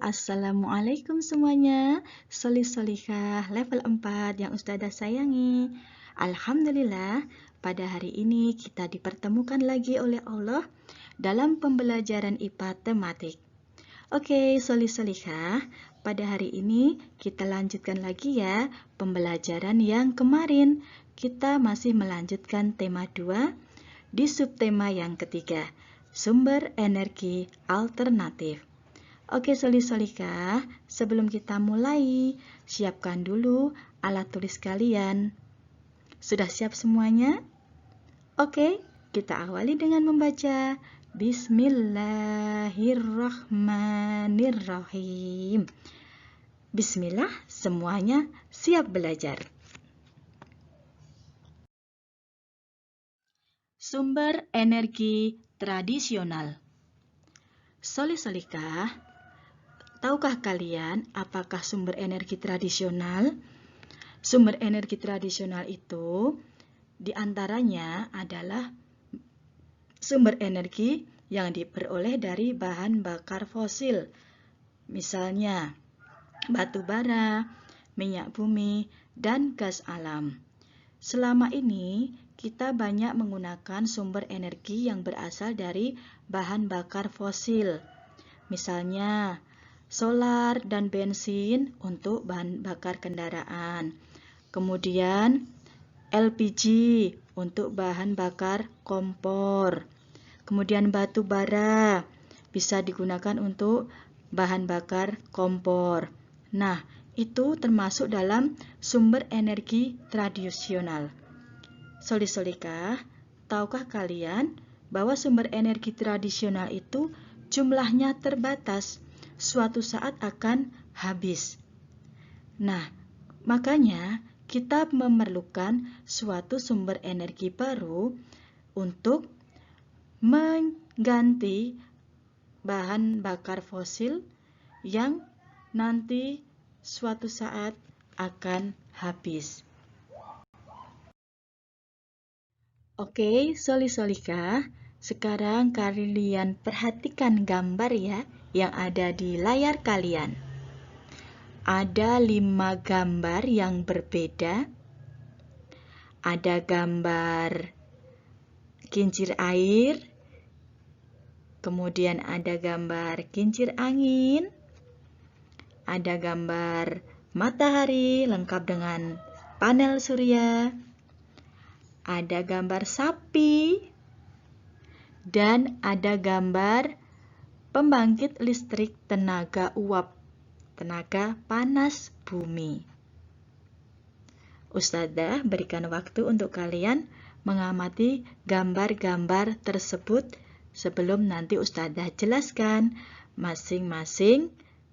Assalamualaikum semuanya. Solih-solihah level 4 yang Ustazah sayangi. Alhamdulillah, pada hari ini kita dipertemukan lagi oleh Allah dalam pembelajaran IPA tematik. Oke, solih-solihah, pada hari ini kita lanjutkan lagi ya pembelajaran yang kemarin. Kita masih melanjutkan tema 2 di subtema yang ketiga, sumber energi alternatif. Oke, solih-solihah, sebelum kita mulai, siapkan dulu alat tulis kalian. Sudah siap semuanya? Oke, kita awali dengan membaca Bismillahirrahmanirrahim. Bismillah, semuanya siap belajar. Sumber energi tradisional. Solih-solihah, tahukah kalian apakah sumber energi tradisional? Sumber energi tradisional itu diantaranya adalah sumber energi yang diperoleh dari bahan bakar fosil. Misalnya batu bara, minyak bumi, dan gas alam. Selama ini kita banyak menggunakan sumber energi yang berasal dari bahan bakar fosil. Misalnya solar dan bensin untuk bahan bakar kendaraan. Kemudian LPG untuk bahan bakar kompor. Kemudian batu bara bisa digunakan untuk bahan bakar kompor. Nah, itu termasuk dalam sumber energi tradisional. Solih-solihah, tahukah kalian bahwa sumber energi tradisional itu jumlahnya terbatas, suatu saat akan habis. Nah, makanya kita memerlukan suatu sumber energi baru untuk mengganti bahan bakar fosil yang nanti suatu saat akan habis. Oke, solih-solihah, sekarang kalian perhatikan gambar ya yang ada di layar kalian. Ada 5 gambar yang berbeda. Ada gambar kincir air, kemudian ada gambar kincir angin, ada gambar matahari lengkap dengan panel surya, ada gambar sapi, dan ada gambar pembangkit listrik tenaga uap, tenaga panas bumi. Ustazah berikan waktu untuk kalian mengamati gambar-gambar tersebut sebelum nanti Ustazah jelaskan masing-masing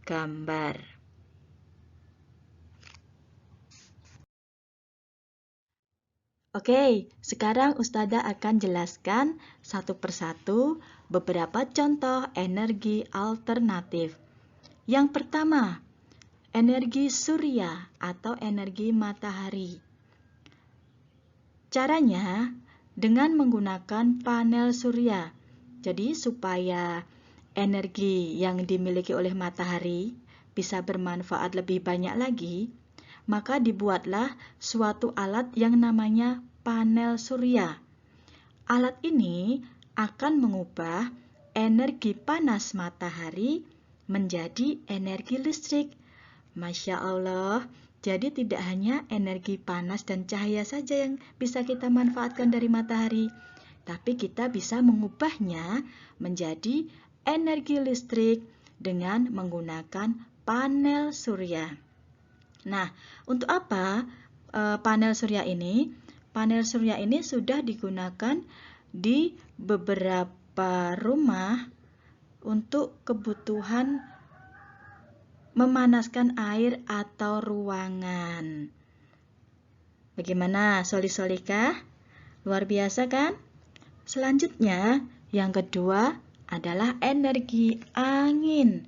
gambar. Oke, sekarang Ustazah akan jelaskan satu persatu beberapa contoh energi alternatif. Yang pertama, energi surya atau energi matahari. Caranya dengan menggunakan panel surya. Jadi supaya energi yang dimiliki oleh matahari bisa bermanfaat lebih banyak lagi, maka dibuatlah suatu alat yang namanya panel surya. Alat ini akan mengubah energi panas matahari menjadi energi listrik. Masya Allah, jadi tidak hanya energi panas dan cahaya saja yang bisa kita manfaatkan dari matahari, tapi kita bisa mengubahnya menjadi energi listrik dengan menggunakan panel surya. Nah, untuk apa panel surya ini? Panel surya ini sudah digunakan di beberapa rumah untuk kebutuhan memanaskan air atau ruangan. Bagaimana, solih-solihkah? Luar biasa kan? Selanjutnya, yang kedua adalah energi angin.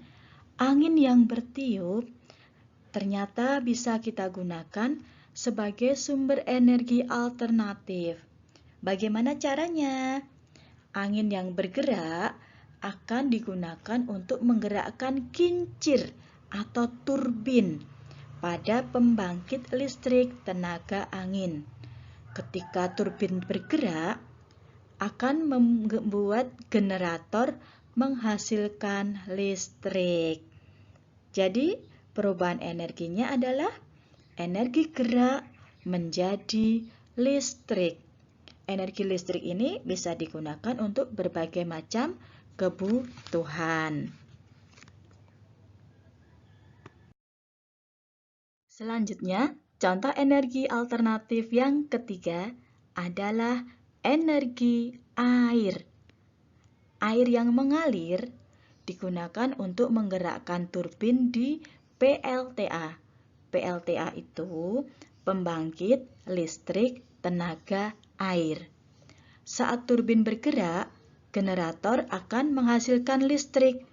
Angin yang bertiup ternyata bisa kita gunakan sebagai sumber energi alternatif. Bagaimana caranya? Angin yang bergerak akan digunakan untuk menggerakkan kincir atau turbin pada pembangkit listrik tenaga angin. Ketika turbin bergerak, akan membuat generator menghasilkan listrik. Jadi, perubahan energinya adalah energi gerak menjadi listrik. Energi listrik ini bisa digunakan untuk berbagai macam kebutuhan. Selanjutnya, contoh energi alternatif yang ketiga adalah energi air. Air yang mengalir digunakan untuk menggerakkan turbin di PLTA. PLTA itu pembangkit listrik tenaga air. Saat turbin bergerak, generator akan menghasilkan listrik.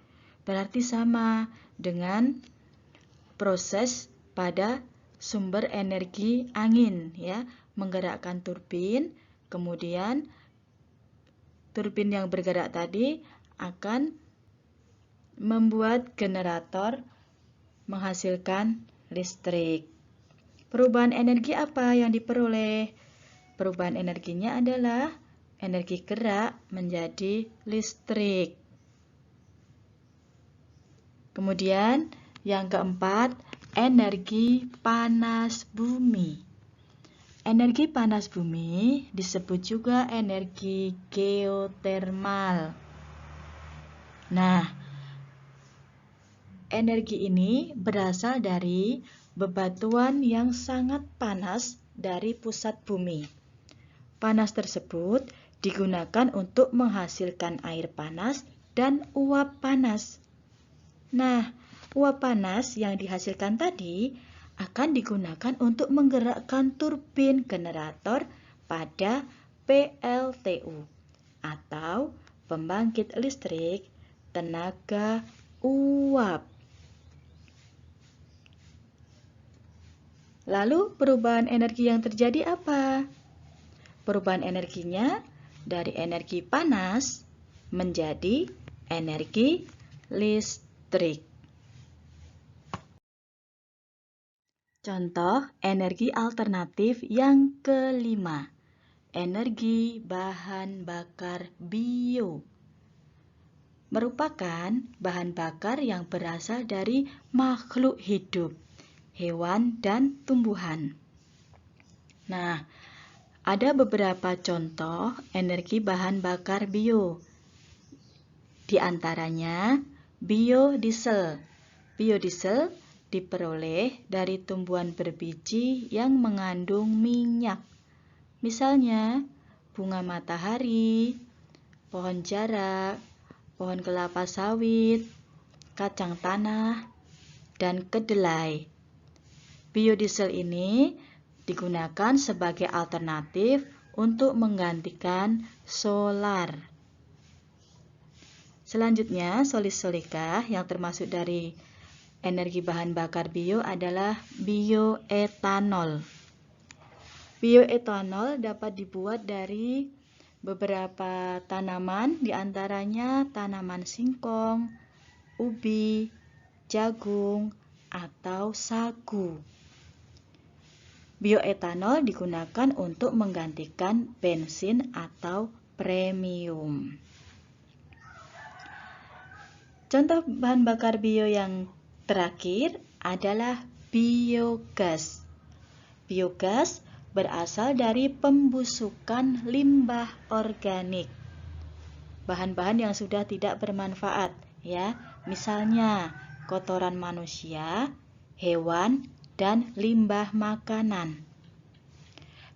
Berarti sama dengan proses pada sumber energi angin, ya, menggerakkan turbin, kemudian turbin yang bergerak tadi akan membuat generator menghasilkan listrik. Perubahan energi apa yang diperoleh? Perubahan energinya adalah energi gerak menjadi listrik. Kemudian yang keempat, energi panas bumi. Energi panas bumi disebut juga energi geotermal. Nah, energi ini berasal dari bebatuan yang sangat panas dari pusat bumi. Panas tersebut digunakan untuk menghasilkan air panas dan uap panas. Nah, uap panas yang dihasilkan tadi akan digunakan untuk menggerakkan turbin generator pada PLTU atau pembangkit listrik tenaga uap. Lalu perubahan energi yang terjadi apa? Perubahan energinya dari energi panas menjadi energi listrik. Contoh energi alternatif yang kelima, energi bahan bakar bio. Merupakan bahan bakar yang berasal dari makhluk hidup, hewan dan tumbuhan. Nah, ada beberapa contoh energi bahan bakar bio. Di antaranya biodiesel. Biodiesel diperoleh dari tumbuhan berbiji yang mengandung minyak. Misalnya bunga matahari, pohon jarak, pohon kelapa sawit, kacang tanah, dan kedelai. Biodiesel ini digunakan sebagai alternatif untuk menggantikan solar. Selanjutnya, solid-solika yang termasuk dari energi bahan bakar bio adalah bioetanol. Bioetanol dapat dibuat dari beberapa tanaman, diantaranya tanaman singkong, ubi, jagung, atau sagu. Bioetanol digunakan untuk menggantikan bensin atau premium. Contoh bahan bakar bio yang terakhir adalah biogas. Biogas berasal dari pembusukan limbah organik. Bahan-bahan yang sudah tidak bermanfaat, ya. Misalnya kotoran manusia, hewan, dan limbah makanan.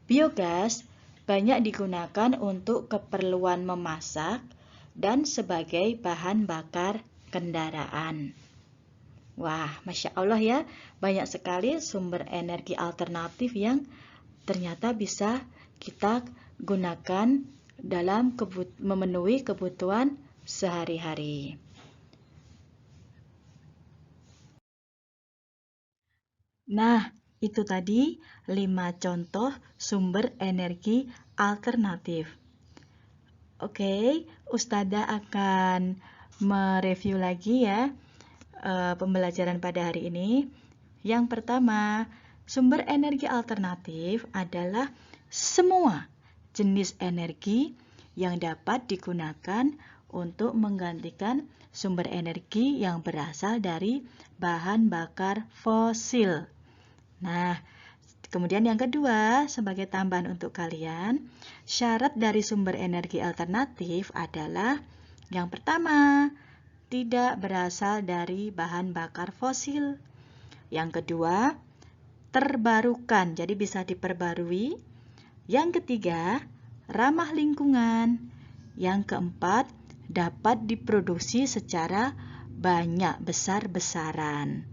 Biogas banyak digunakan untuk keperluan memasak dan sebagai bahan bakar kendaraan. Wah, Masya Allah ya, banyak sekali sumber energi alternatif yang ternyata bisa kita gunakan dalam memenuhi kebutuhan sehari-hari. Nah, itu tadi 5 contoh sumber energi alternatif. Oke, Ustadzah akan mereview lagi ya pembelajaran pada hari ini. Yang pertama, sumber energi alternatif adalah semua jenis energi yang dapat digunakan untuk menggantikan sumber energi yang berasal dari bahan bakar fosil. Nah, kemudian yang kedua, sebagai tambahan untuk kalian, syarat dari sumber energi alternatif adalah yang pertama, tidak berasal dari bahan bakar fosil. Yang kedua, terbarukan, jadi bisa diperbarui. Yang ketiga, ramah lingkungan. Yang keempat, dapat diproduksi secara banyak, besar-besaran.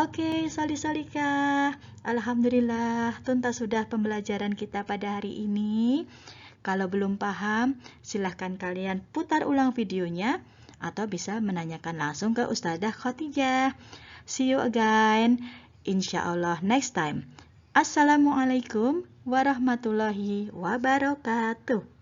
Oke, soli-solika. Alhamdulillah, tuntas sudah pembelajaran kita pada hari ini. Kalau belum paham, silahkan kalian putar ulang videonya atau bisa menanyakan langsung ke Ustazah Khadijah. See you again, insyaallah next time. Assalamualaikum warahmatullahi wabarakatuh.